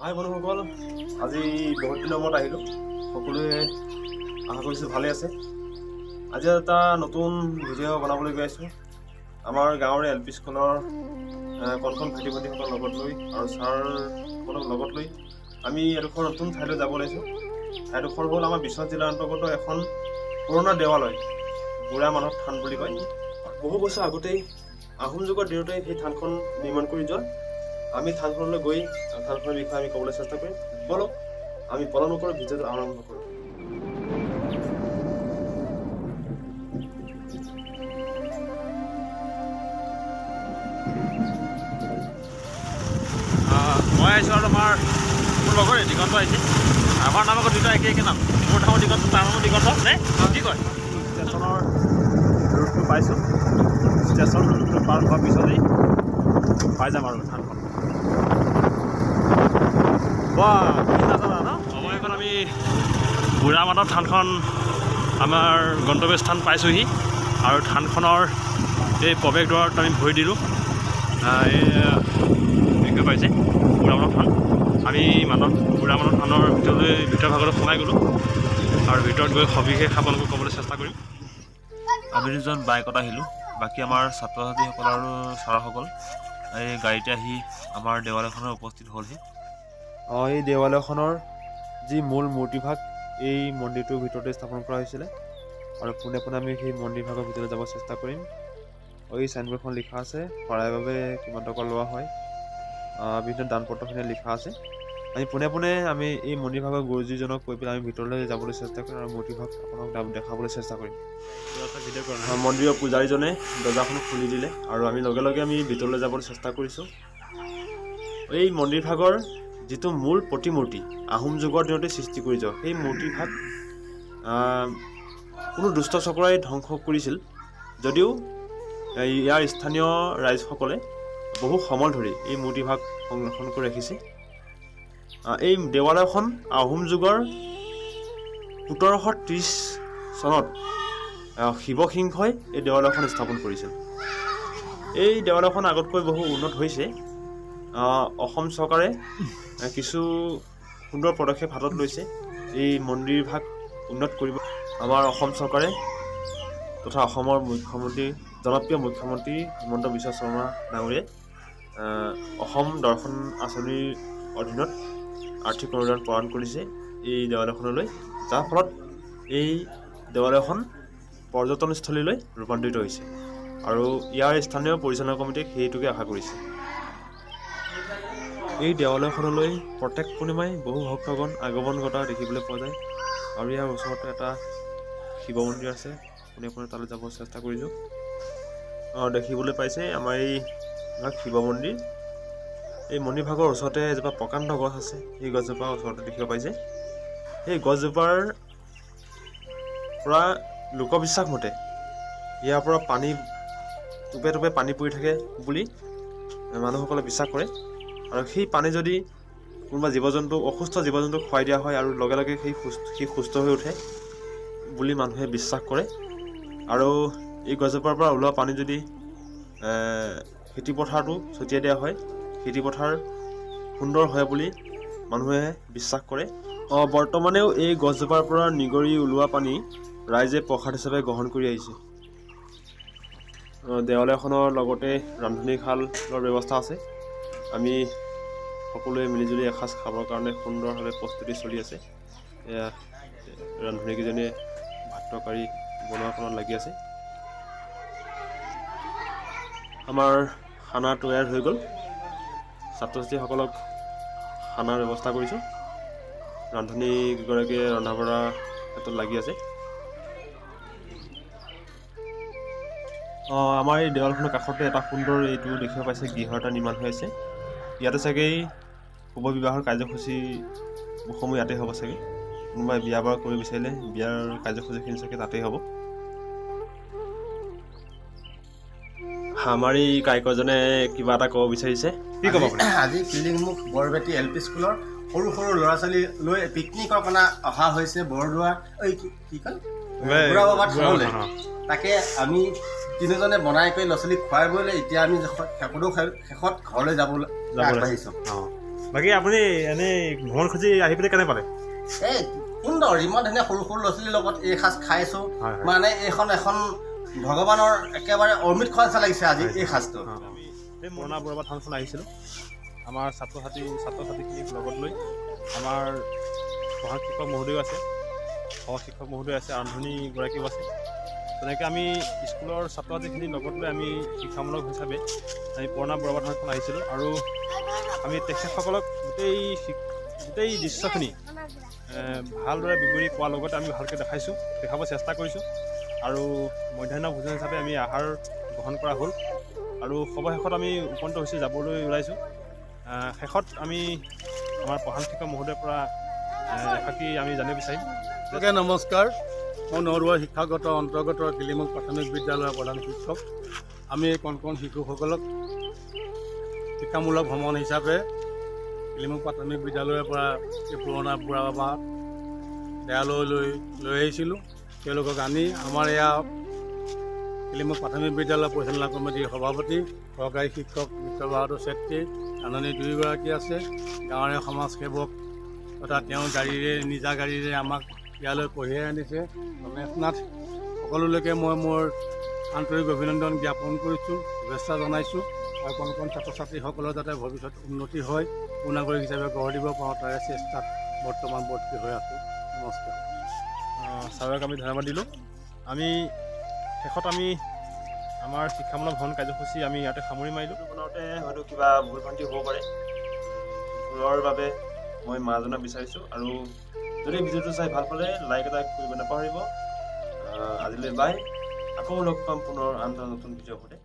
হাই বন্ধুসকল, আজি বহুত দিনৰ মূৰত আহিলোঁ। সকলোৱে আশা কৰিছোঁ ভালে আছে। আজি এটা নতুন ভিডিঅ' বনাবলৈ গৈ আছোঁ। আমাৰ গাঁৱৰে LP স্কুলৰ কণ ভাইটি ভণ্টিসকলৰ লগত লৈ আৰু ছাৰসকলক লগত লৈ আমি এডোখৰ নতুন ঠাইলৈ যাব ওলাইছোঁ। ঠাইডোখৰ হ'ল আমাৰ বিশ্বনাথ জিলাৰ অন্তৰ্গত এখন পুৰণা দেৱালয়, বুঢ়া মাধৱ থান বুলি কয়। বহু বছৰ আগতেই আহোম যুগৰ দিনতে সেই থানখন নিৰ্মাণ কৰি যোৱা। আমি থানখনলৈ গৈ থানখনৰ বিষয়ে আমি ক'বলৈ চেষ্টা কৰিম। বলক আমি পলম নকৰোঁ, ভিডিঅ'টো আৰম্ভ কৰোঁ। মই আহিছোঁ আৰু মোৰ লগৰ দিগন্ত আহিছে। আমাৰ নাম আকৌ দুটা একে নাম, মোৰ নামৰ দিগন্ত, তাৰ নামৰ দিগন্ত নে কি কয়? ষ্টেচনৰ ৰোডটো পাইছোঁ। ষ্টেচন ৰোডটো পাৰ হোৱাৰ পিছতেই পাই যাম আৰু থানখন। নাজানা ন? সময়কণ আমি বুঢ়া মাধৱ থানখন আমাৰ গন্তব্যস্থান পাইছোঁহি আৰু থানখনৰ এই প্ৰৱেশদ্বাৰত আমি ভৰি দিলোঁ। এই পাইছে বুঢ়া মাধৱ থান। আমি বুঢ়া মাধৱ থানৰ ভিতৰ ভাগলৈ সোমাই গ'লোঁ আৰু ভিতৰত গৈ সবিশেষ আপোনালোকক ক'বলৈ চেষ্টা কৰিম। আমি দুজন বাইকত আহিলোঁ, বাকী আমাৰ ছাত্ৰ ছাত্ৰীসকল আৰু ছাৰসকল এই গাড়ীতে আহি আমাৰ দেৱালয়খনত উপস্থিত হ'লহি। এই দেৱালয়খনৰ যি মূল মূৰ্তিভাগ এই মন্দিৰটোৰ ভিতৰতে স্থাপন কৰা হৈছিলে আৰু পোনে পোনে আমি সেই মন্দিৰভাগৰ ভিতৰলৈ যাব চেষ্টা কৰিম। এই চাইনবোৰ্ডখন লিখা আছে শৰাইৰ বাবে কিমান টকা লোৱা হয়, বিভিন্ন দান পত্ৰখিনি লিখা আছে। আমি পোনে পোনে আমি এই মন্দিৰভাগৰ গুৰুজীজনক কৈ পেলাই আমি ভিতৰলৈ যাবলৈ চেষ্টা কৰিম আৰু মূৰ্তিভাগ আপোনাক দেখাবলৈ চেষ্টা কৰিম। মন্দিৰৰ পূজাৰীজনে দৰ্জাখন খুলি দিলে আৰু আমি লগে লগে আমি ভিতৰলৈ যাবলৈ চেষ্টা কৰিছোঁ। এই মন্দিৰভাগৰ যিটো মূল প্ৰতিমূৰ্তি আহোম যুগৰ দিনতে সৃষ্টি কৰি যোৱা, সেই মূৰ্তিভাগ কোনো দুষ্ট চক্ৰই ধ্বংস কৰিছিল যদিও ইয়াৰ স্থানীয় ৰাইজসকলে বহু সময় ধৰি এই মূৰ্তিভাগ সংৰক্ষণ কৰি ৰাখিছে। এই দেৱালয়খন আহোম যুগৰ 1730 চনত শিৱসিংহই এই দেৱালয়খন স্থাপন কৰিছিল। এই দেৱালয়খন আগতকৈ বহু উন্নত হৈছে। অসম চৰকাৰে কিছু সুন্দৰ পদক্ষেপ হাতত লৈছে এই মন্দিৰভাগ উন্নত কৰিব। আমাৰ অসম চৰকাৰে তথা অসমৰ জনপ্ৰিয় মুখ্যমন্ত্ৰী হিমন্ত বিশ্ব শৰ্মা ডাঙৰীয়াই অসম দৰ্শন আঁচনিৰ অধীনত আৰ্থিক অনুদান প্ৰদান কৰিছে এই দেৱালয়খনলৈ, যাৰ ফলত এই দেৱালয়খন পৰ্যটনস্থলীলৈ ৰূপান্তৰিত হৈছে আৰু ইয়াৰ স্থানীয় পৰিচালনা কমিটিয়ে সেইটোকে আশা কৰিছে। এই দেৱালয়খনলৈ প্ৰত্যেক পূৰ্ণিমাই বহু ভক্তগণ আগমন ঘটা দেখিবলৈ পোৱা যায় আৰু ইয়াৰ ওচৰতে এটা শিৱ মন্দিৰ আছে। পোনে পোনে তালৈ যাব চেষ্টা কৰিলোঁ। দেখিবলৈ পাইছে আমাৰ এই শিৱ মন্দিৰ। এই মন্দিৰভাগৰ ওচৰতে এজোপা প্ৰকাণ্ড গছ আছে, সেই গছজোপা ওচৰতে দেখিব পাইছে। সেই গছজোপাৰ পৰা লোকবিশ্বাস মতে ইয়াৰ পৰা টোপে টোপে পানী পৰি থাকে বুলি মানুহসকলে বিশ্বাস কৰে আৰু সেই পানী যদি কোনোবা অসুস্থ জীৱ জন্তুক খুৱাই দিয়া হয় আৰু লগে লগে সি সুস্থ হৈ উঠে বুলি মানুহে বিশ্বাস কৰে। আৰু এই গছজোপাৰ পৰা ওলোৱা পানী যদি খেতিপথাৰটো ছটিয়াই দিয়া হয়, খেতিপথাৰ সুন্দৰ হয় বুলি মানুহে বিশ্বাস কৰে। বৰ্তমানেও এই গছজোপাৰ পৰা নিগৰি ওলোৱা পানী ৰাইজে প্ৰসাদ হিচাপে গ্ৰহণ কৰি আহিছে। দেৱালয়খনৰ লগতে ৰান্ধনীশালৰ ব্যৱস্থা আছে। আমি সকলোৱে মিলিজুলি এসাঁজ খাবৰ কাৰণে সুন্দৰভাৱে প্ৰস্তুতি চলি আছে। এয়া ৰান্ধনীকেইজনীয়ে ভাত তৰকাৰী বনোৱাৰ কামত লাগি আছে। আমাৰ খানা তৈয়াৰ হৈ গ'ল। ছাত্ৰ ছাত্ৰীসকলক খানাৰ ব্যৱস্থা কৰিছোঁ। ৰান্ধনীগৰাকীয়ে ৰন্ধা বঢ়াৰ ক্ষেত্ৰত লাগি আছে। আমাৰ এই দেৱালখনৰ কাষতে এটা সুন্দৰ এইটো দেখিব পাইছে গৃহ এটা নিৰ্মাণ হৈ আছে। ইয়াতে চাগেই শুভ বিবাহৰ কাৰ্যসূচীসমূহ ইয়াতে হ'ব চাগে। কোনোবাই বিয়া বাৰু কৰিব বিচাৰিলে বিয়াৰ কাৰ্যসূচীখিনি চাগে তাতেই হ'ব। আমাৰ এই কাৰিকৰজনে কিবা এটা ক'ব বিচাৰিছে। কি ক'ব আপুনি? আজি পিলিংমুখ বৰবেটী LP স্কুলৰ সৰু সৰু ল'ৰা ছোৱালী লৈ পিকনিকৰ কাৰণে অহা হৈছে বৰদোৱা বুঢ়া বাবা থানলৈ। তাকে আমি তিনিজনে বনাই কৰি ল'ৰা ছোৱালীক খুৱাই বলে এতিয়া আমি শেষত ঘৰলৈ যাব আগবাঢ়িছোঁ। বাকী আপুনি এনেই ভ্ৰমণ খুজি আহি পেলাই কেনে পালে? এই সুন্দৰ, ইমান ধুনীয়া সৰু সৰু ল'ৰা ছোৱালীৰ লগত এই সাজ খাইছোঁ। মানে এইখন এখন ভগৱানৰ একেবাৰে অমৃত খোৱা নিচিনা লাগিছে আজি এই সাজটো। আমি এই পুৰণা বুঢ়া থানখন আহিছিলোঁ আমাৰ ছাত্ৰ ছাত্ৰীখিনিক লগত লৈ। আমাৰ প্ৰধান শিক্ষক মহোদয়ো আছে, সহ শিক্ষক মহোদয় আছে, ৰান্ধনীগৰাকীও আছে। তেনেকৈ আমি স্কুলৰ ছাত্ৰ ছাত্ৰীখিনিৰ লগত লৈ আমি শিক্ষামূলক হিচাপে আমি পুৰণা বুঢ়া থানখন আহিছিলোঁ। আৰু আমি তেখেতসকলক গোটেই দৃশ্যখিনি ভালদৰে বিৱৰি কোৱাৰ লগতে আমি ভালকৈ দেখাব চেষ্টা কৰিছোঁ। আৰু মধ্যাহ্ন ভোজন হিচাপে আমি আহাৰ গ্ৰহণ কৰা হ'ল। আৰু সৰ্বশেষত আমি উপনীত হৈছোঁ, যাবলৈ ওলাইছোঁ। শেষত আমি আমাৰ প্ৰধান শিক্ষক মহোদয়ৰ পৰা এফাকি আমি জানিব বিচাৰিম। নমস্কাৰ, মই নৰুৱা শিক্ষাগত অন্তৰ্গত কিলিমুখ প্ৰাথমিক বিদ্যালয়ৰ প্ৰধান শিক্ষক। আমি এই কণ শিশুসকলক শিক্ষামূলক ভ্ৰমণ হিচাপে কিলিমুখ প্ৰাথমিক বিদ্যালয়ৰ পৰা এই পুৰণা বুঢ়া বাবা দেৱালয়লৈ লৈ আহিছিলোঁ। তেওঁলোকক আনি আমাৰ এয়া কিলিমুখ প্ৰাথমিক বিদ্যালয় পৰিচালনা কমিটিৰ সভাপতি সহকাৰী শিক্ষক বিক্ৰম বাহাদুৰ চেত্ৰী, ৰান্ধনী দুয়োগৰাকী আছে, গাঁৱৰে সমাজসেৱক তথা তেওঁ নিজা গাড়ীৰে আমাক ইয়ালৈ কঢ়িয়াই আনিছে। ৰমেশনাথ সকলোলৈকে মই মোৰ আন্তৰিক অভিনন্দন জ্ঞাপন কৰিছোঁ, শুভেচ্ছা জনাইছোঁ। আৰু কণ ছাত্ৰ ছাত্ৰীসকলৰ যাতে ভৱিষ্যত উন্নতি হয়, সুনাগৰিক হিচাপে গঢ় দিব পাৰোঁ তাৰে চেষ্টাত বৰ্তমান বৰ্তি হৈ আছোঁ। নমস্কাৰ। ছাৰক আমি ধন্যবাদ দিলোঁ। আমি শেষত আমাৰ শিক্ষামূলক ভ্ৰমণ কাৰ্যসূচী আমি ইয়াতে সামৰি মাৰিলোঁ। বনাওঁতে হয়তো কিবা ভুল ভ্ৰান্তি হ'ব পাৰে, ভুলৰ বাবে মই মাফ জনাব বিচাৰিছোঁ। আৰু যদি ভিডিঅ'টো চাই ভাল পালে লাইক এটা কৰিব নাপাহৰিব। আজিলৈ বাই, আকৌ লগ পাম পুনৰ আন এটা নতুন ভিডিঅ'ৰ সৈতে।